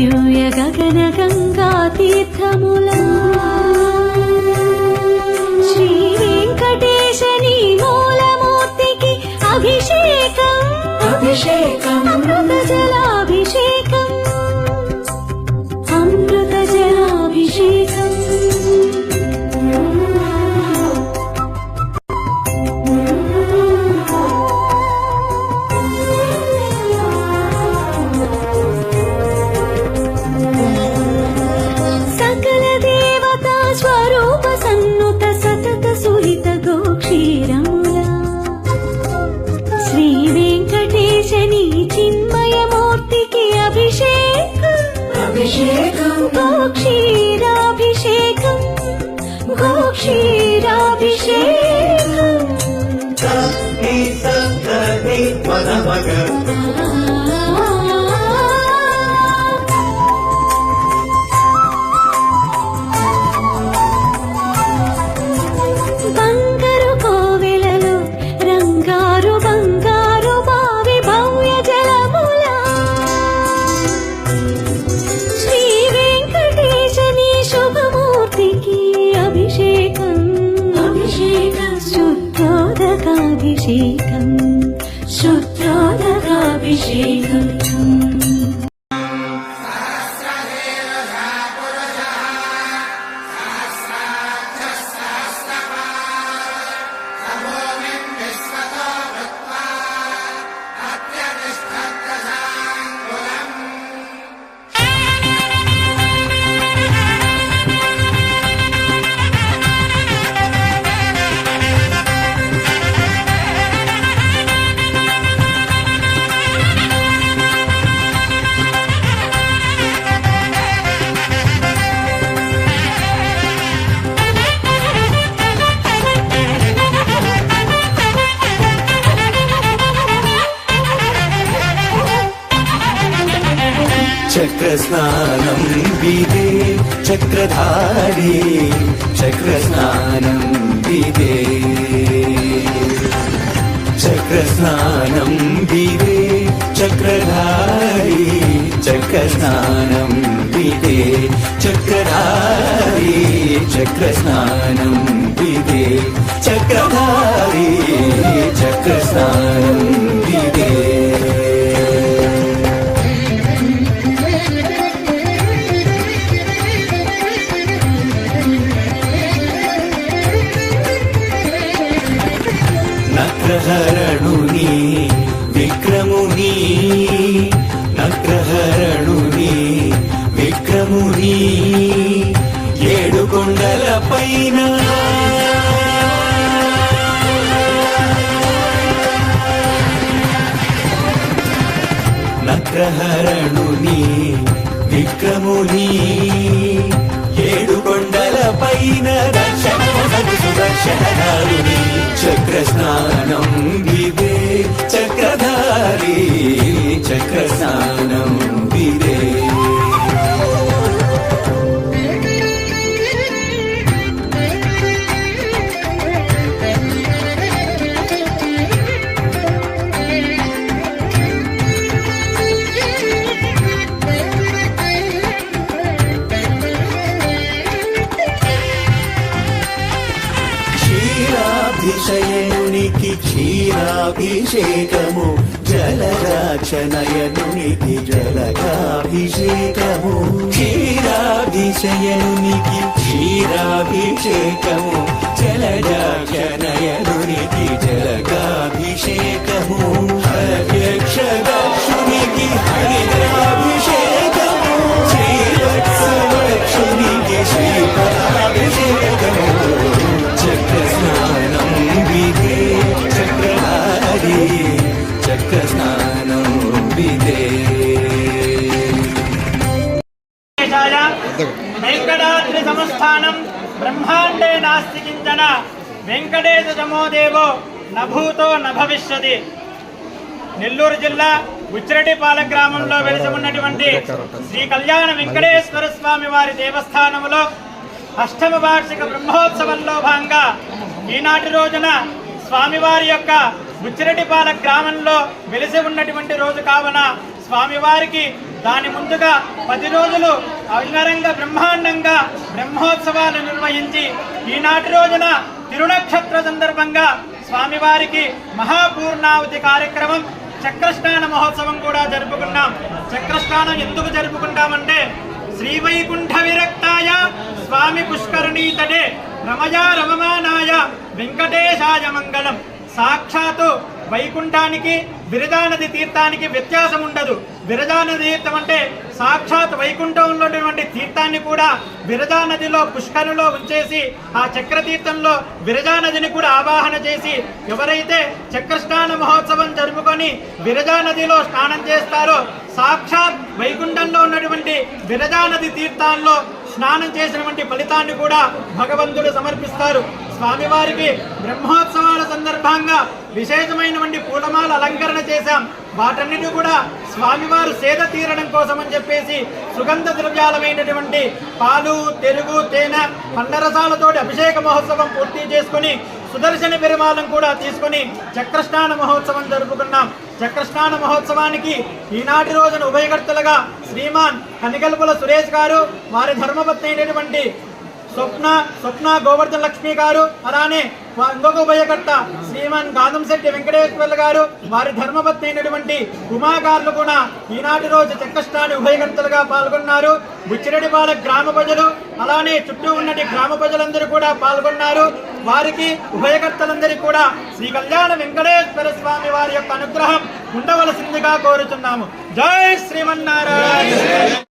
దివ్య గగన గంగా తీర్థములా శ్రీ వెంకటేశని మూలమూర్తికి అభిషేకం అమృత జలాభిషేకం అమృత జలాభిషేకం సకల దేవతా స్వరూప సన్నుత సతత సుహిత గోక్షీరములా శ్రీ వెంకటేశని చిన్మయమూర్తికి అభిషేకం గోక్షీరాభిషేకం బంగారు కోవెలలో రంగారు బంగారు బావి భవ్య జలములా శ్రీ వెంకటేశని శుభమూర్తికి అభిషేకం శుద్ధోదకాభిషేకం శుద్ధోదకాభిషేకం చక్రస్నానం విదే చక్రధారి చక్రస్నానం విదే చక్రస్నానం విదే చక్రధారి చక్రస్నానం విదే చక్రధారి చక్రస్నానం విదే చక్రధారి చక్రస్నానం విదే నక్రహరణుని విక్రముని నక్రహరణుని విక్రముని ఏడు కొండల పైన నక్రహరణుని విక్రముని ఏడు కొండల పైన సుదర్శనాలుని చక్రస్నానం విదే చక్రధారి చక్రస్నానం విదే క్షీరాభిషయనునికి క్షీరాభిషేకము జలజాక్షనయనునికి జలగాభిషేకము క్షీరాభిషయనునికి క్షీరాభిషేకము జలజాక్షనయనునికి జలగాభిషేకము హర్యక్షదక్షునికి హరిద్రాభిషేకము శ్రీవత్సవక్షునికి శ్రీపదాభిషేకము చక్రస్నానం విదే చక్రధారి చక్రస్నానం విదే వెంకటాద్రి సంస్థానం బ్రహ్మాండే నాస్తి కించన వెంకటేశ తమో దేవో నభూతో నభవిష్యతి. నెల్లూరు జిల్లా ఉచ్చిరెడ్డిపాల గ్రామంలో వెలిసి ఉన్నటువంటి శ్రీ కళ్యాణ వెంకటేశ్వర స్వామి వారి దేవస్థానములో అష్టమ వార్షిక బ్రహ్మోత్సవంలో భాగంగా ఈనాటి రోజున స్వామివారి యొక్క ఉచ్చిరెడ్డిపాల గ్రామంలో వెలిసి ఉన్నటువంటి రోజు కావున స్వామివారికి దాని ముందుగా 10 రోజులు అంగరంగ బ్రహ్మాండంగా బ్రహ్మోత్సవాలు నిర్వహించి ఈనాటి రోజున తిరునక్షత్ర సందర్భంగా స్వామివారికి మహాపూర్ణావతి కార్యక్రమం చక్రస్నాన మహోత్సవం కూడా జరుపుకున్నాం. చక్రస్నానం ఎందుకు జరుపుకుంటామంటే శ్రీవైకుంఠ విరక్తాయ స్వామి పుష్కరణీతడే రమయా రమమానాయ వెంకటేశాయ మంగళం. సాక్షాత్తు వైకుంఠానికి విరజానది తీర్థానికి వ్యత్యాసం ఉండదు. విరజానది తీర్థం అంటే సాక్షాత్ వైకుంఠంలో ఉన్నటువంటి తీర్థాన్ని కూడా విరజానదిలో పుష్కరులో ఉంచేసి ఆ చక్రతీర్థంలో విరజానదిని కూడా ఆవాహన చేసి ఎవరైతే చక్రస్నాన మహోత్సవం జరుపుకొని విరజానదిలో స్నానం చేస్తారో సాక్షాత్ వైకుంఠంలో ఉన్నటువంటి విరజానది తీర్థాల్లో స్నానం చేసినటువంటి ఫలితాన్ని కూడా భగవంతుడు సమర్పిస్తారు. స్వామివారికి బ్రహ్మోత్సవాల సందర్భంగా విశేషమైనటువంటి పూలమాల అలంకరణ చేశాం. వాటన్నిటి కూడా స్వామివారు సేద తీరడం కోసం అని చెప్పేసి సుగంధ ద్రవ్యాలమైనటువంటి పాలు, పెరుగు, తేనె, పండరసాలతోటి అభిషేక మహోత్సవం పూర్తి చేసుకుని సుదర్శన పెరుమాళం కూడా తీసుకుని చక్రస్నాన మహోత్సవం జరుపుకున్నాం. చక్రస్నాన మహోత్సవానికి ఈనాటి రోజున ఉభయకర్తలుగా శ్రీమాన్ కనిగల్పుల సురేష్ గారు, వారి ధర్మపత్ని అయినటువంటి స్వప్న గోవర్ధన లక్ష్మి గారు, అలానే ఇంకొక ఉభయకర్త శ్రీమాన్ గాదంశెట్టి వెంకటేశ్వర్లు గారు, వారి ధర్మపత్ని అయినటువంటి ఉమాగారులు కూడా ఈనాటి రోజు చక్రస్నాన ఉభయకర్తలుగా పాల్గొన్నారు. బుచ్చిరెడ్డిపాలెం గ్రామ ప్రజలు అలానే చుట్టూ ఉన్నటి గ్రామ ప్రజలందరూ కూడా పాల్గొన్నారు. వారికి ఉభయకర్తలందరికీ కూడా శ్రీ కళ్యాణ వెంకటేశ్వర స్వామి వారి యొక్క అనుగ్రహం ఉండవలసిందిగా కోరుచున్నాము. జై శ్రీమన్నారాయణ.